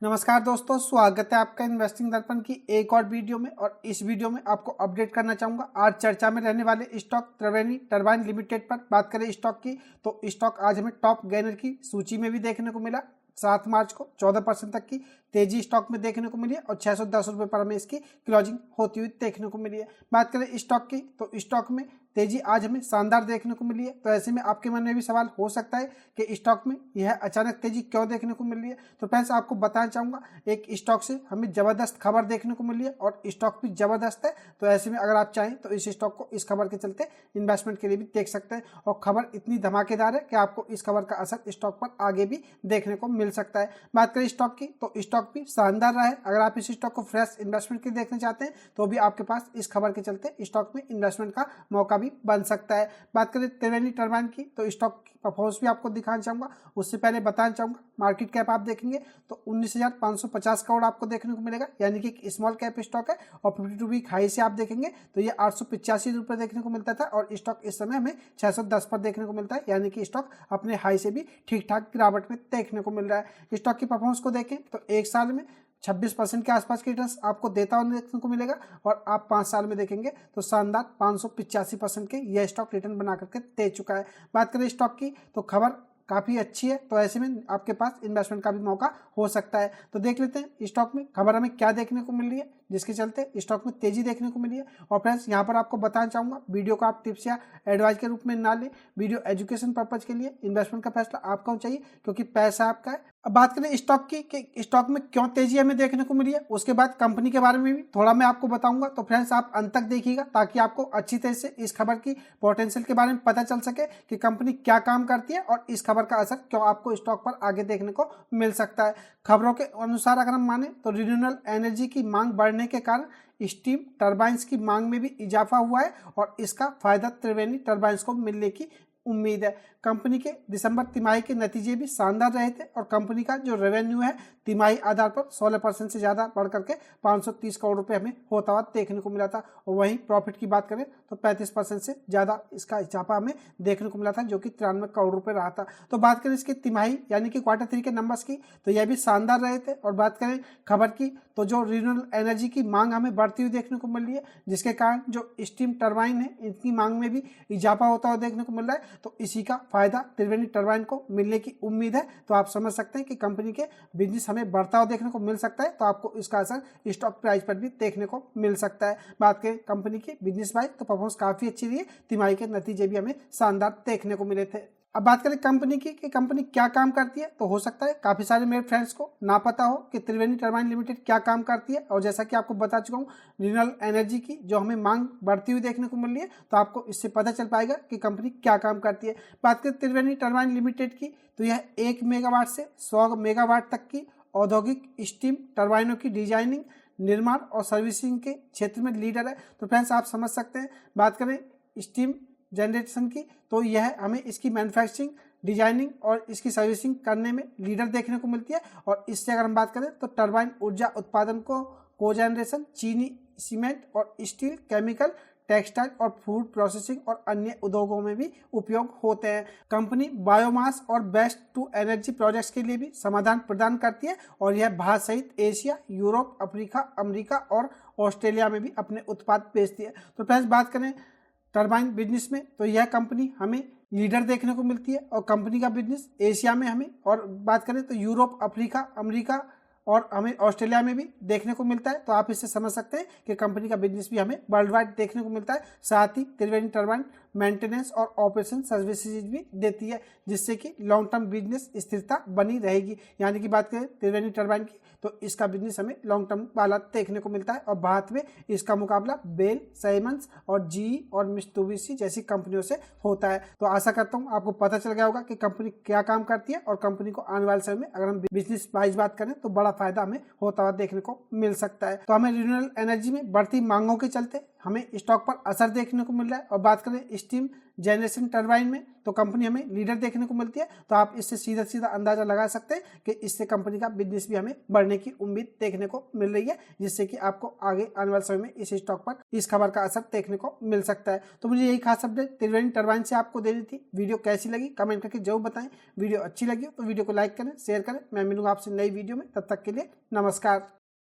नमस्कार दोस्तों, स्वागत है आपका इन्वेस्टिंग दर्पण की एक और वीडियो में। और इस वीडियो में आपको अपडेट करना चाहूंगा आज चर्चा में रहने वाले स्टॉक त्रिवेणी टरबाइन लिमिटेड पर। बात करें स्टॉक की तो स्टॉक आज हमें टॉप गेनर की सूची में भी देखने को मिला। 7 मार्च को 14% तक की तेजी स्टॉक में देखने को मिली है और 610 रुपये पर हमें इसकी क्लोजिंग होती हुई देखने को मिली है। बात करें स्टॉक की तो स्टॉक में तेजी आज हमें शानदार देखने को मिली है। तो ऐसे में आपके मन में भी सवाल हो सकता है कि स्टॉक में यह अचानक तेजी क्यों देखने को मिल रही है। तो फ्रेंड्स आपको बताना चाहूँगा, एक स्टॉक से हमें ज़बरदस्त खबर देखने को मिली है और स्टॉक भी ज़बरदस्त है। तो ऐसे में अगर आप चाहें तो इस स्टॉक को इस खबर के चलते इन्वेस्टमेंट के लिए भी देख सकते हैं। और खबर इतनी धमाकेदार है कि आपको इस खबर का असर स्टॉक पर आगे भी देखने को मिल सकता है। बात करें स्टॉक की तो स्टॉक भी शानदार रहा है। अगर आप इस स्टॉक को फ्रेश इन्वेस्टमेंट के लिए देखना चाहते हैं तो भी आपके पास इस खबर के चलते स्टॉक में इन्वेस्टमेंट का मौका भी बन सकता है। बात करें त्रिवेणी टरबाइन की तो स्टॉक की परफॉर्मेंस भी आपको दिखाना चाहूंगा। उससे पहले बताना चाहूंगा, मार्केट कैप आप देखेंगे तो 19,550 करोड़ आपको देखने को मिलेगा, यानी कि एक स्मॉल कैप स्टॉक है। और 52 वीक हाई से आप देखेंगे तो ये 885 रुपये देखने को मिलता था और स्टॉक इस समय हमें 610 पर देखने को मिलता है, यानी कि स्टॉक अपने हाई से भी ठीक ठाक गिरावट में देखने को मिल रहा है। स्टॉक की परफॉर्मेंस को देखें तो एक साल में 26% के आसपास के रिटर्न आपको देता हुआ देखने को मिलेगा और आप 5 साल में देखेंगे तो शानदार 585% के यह स्टॉक रिटर्न बना करके दे चुका है। बात करें स्टॉक की तो खबर काफ़ी अच्छी है। तो ऐसे में आपके पास इन्वेस्टमेंट का भी मौका हो सकता है। तो देख लेते हैं स्टॉक में खबर हमें क्या देखने को मिल रही है जिसके चलते स्टॉक में तेजी देखने को मिली है। और फ्रेंड्स यहाँ पर आपको बताना चाहूँगा, वीडियो को आप टिप्स या एडवाइस के रूप में ना लें। वीडियो एजुकेशन पर्पज के लिए, इन्वेस्टमेंट का फैसला आपका चाहिए क्योंकि पैसा आपका है। अब बात करें स्टॉक की कि स्टॉक में क्यों तेजी हमें देखने को मिली है, उसके बाद कंपनी के बारे में भी थोड़ा मैं आपको बताऊंगा। तो फ्रेंड्स आप अंत तक देखिएगा ताकि आपको अच्छी तरह से इस खबर की पोटेंशियल के बारे में पता चल सके कि कंपनी क्या काम करती है और इस खबर का असर क्यों आपको स्टॉक पर आगे देखने को मिल सकता है। खबरों के अनुसार अगर हम माने तो रिन्यूएबल एनर्जी की मांग बढ़ने के कारण स्टीम टरबाइंस की मांग में भी इजाफा हुआ है और इसका फायदा त्रिवेणी टरबाइंस को मिलने की उम्मीद है। कंपनी के दिसंबर तिमाही के नतीजे भी शानदार रहे थे और कंपनी का जो रेवेन्यू है तिमाही आधार पर 16% से ज़्यादा बढ़ करके 530 करोड़ रुपए हमें होता हुआ देखने को मिला था। और वहीं प्रॉफिट की बात करें तो 35% से ज़्यादा इसका इजाफा हमें देखने को मिला था, जो कि 93 करोड़ रुपए रहा था। तो बात करें इसके तिमाही यानी कि Q3 के नंबर्स की तो यह भी शानदार रहे थे। और बात करें खबर की तो जो रिन्यूएबल एनर्जी की मांग हमें बढ़ती हुई देखने को मिल रही है, जिसके कारण जो स्टीम टरबाइन है इनकी मांग में भी इजाफा होता हुआ देखने को मिल रहा है। तो इसी का फायदा त्रिवेणी टरबाइन को मिलने की उम्मीद है। तो आप समझ सकते हैं कि कंपनी के बिजनेस हमें बढ़ता हुआ देखने को मिल सकता है। तो आपको इसका असर स्टॉक प्राइस पर भी देखने को मिल सकता है। बात करें कंपनी की बिजनेस वाइज तो परफॉर्मेंस काफी अच्छी रही है, तिमाही के नतीजे भी हमें शानदार देखने को मिले थे। अब बात करें कंपनी की कि कंपनी क्या काम करती है, तो हो सकता है काफ़ी सारे मेरे फ्रेंड्स को ना पता हो कि त्रिवेणी टरबाइन लिमिटेड क्या काम करती है। और जैसा कि आपको बता चुका हूँ, रिन्यूएबल एनर्जी की जो हमें मांग बढ़ती हुई देखने को मिल रही है, तो आपको इससे पता चल पाएगा कि कंपनी क्या काम करती है। बात करें त्रिवेणी टरबाइन लिमिटेड की तो यह 1 मेगावाट से 100 मेगावाट तक की औद्योगिक स्टीम टरबाइनों की डिजाइनिंग, निर्माण और सर्विसिंग के क्षेत्र में लीडर है। तो फ्रेंड्स आप समझ सकते हैं, बात करें स्टीम जनरेशन की तो यह हमें इसकी मैन्युफैक्चरिंग, डिजाइनिंग और इसकी सर्विसिंग करने में लीडर देखने को मिलती है। और इससे अगर हम बात करें तो टरबाइन ऊर्जा उत्पादन को कोजनरेशन, चीनी, सीमेंट और स्टील, केमिकल, टेक्सटाइल और फूड प्रोसेसिंग और अन्य उद्योगों में भी उपयोग होते हैं। कंपनी बायोमास और वेस्ट टू एनर्जी प्रोजेक्ट्स के लिए भी समाधान प्रदान करती है और यह भारत सहित एशिया, यूरोप, अफ्रीका, अमेरिका और ऑस्ट्रेलिया में भी अपने उत्पाद बेचती है। तो फ्रेंड्स बात करें टरबाइन बिजनेस में तो यह कंपनी हमें लीडर देखने को मिलती है और कंपनी का बिजनेस एशिया में हमें, और बात करें तो यूरोप, अफ्रीका, अमेरिका और हमें ऑस्ट्रेलिया में भी देखने को मिलता है। तो आप इससे समझ सकते हैं कि कंपनी का बिजनेस भी हमें वर्ल्ड वाइड देखने को मिलता है। साथ ही त्रिवेणी टरबाइन मेंटेनेंस और ऑपरेशन सर्विसेज भी देती है, जिससे कि लॉन्ग टर्म बिजनेस स्थिरता बनी रहेगी। यानी कि बात करें त्रिवेणी टरबाइन की तो इसका बिजनेस हमें लॉन्ग टर्म वाला देखने को मिलता है और भारत में इसका मुकाबला बेल, साइमंस और जीई और मित्सुबिशी जैसी कंपनियों से होता है। तो आशा करता हूँ आपको पता चल गया होगा कि कंपनी क्या काम करती है और कंपनी को आने वाले समय में अगर हम बिजनेस वाइज बात करें तो बड़ा फायदा हमें होता हुआ देखने को मिल सकता है। तो हमें रिन्यूएबल एनर्जी में बढ़ती मांगों के चलते हमें स्टॉक पर असर देखने को मिल रहा है। और बात करें स्टीम जनरेशन टरबाइन में तो कंपनी हमें लीडर देखने को मिलती है। तो आप इससे सीधा सीधा अंदाजा लगा सकते हैं कि इससे कंपनी का बिजनेस भी हमें बढ़ने की उम्मीद देखने को मिल रही है, जिससे कि आपको आगे आने वाले समय में इस स्टॉक पर इस खबर का असर देखने को मिल सकता है। तो मुझे यही खास अपडेट त्रिवेणी टरबाइन से आपको देनी थी। वीडियो कैसी लगी कमेंट करके जरूर बताएं। वीडियो अच्छी लगी तो वीडियो को लाइक करें, शेयर करें। मैं मिलूंगा आपसे नई वीडियो में, तब तक के लिए नमस्कार।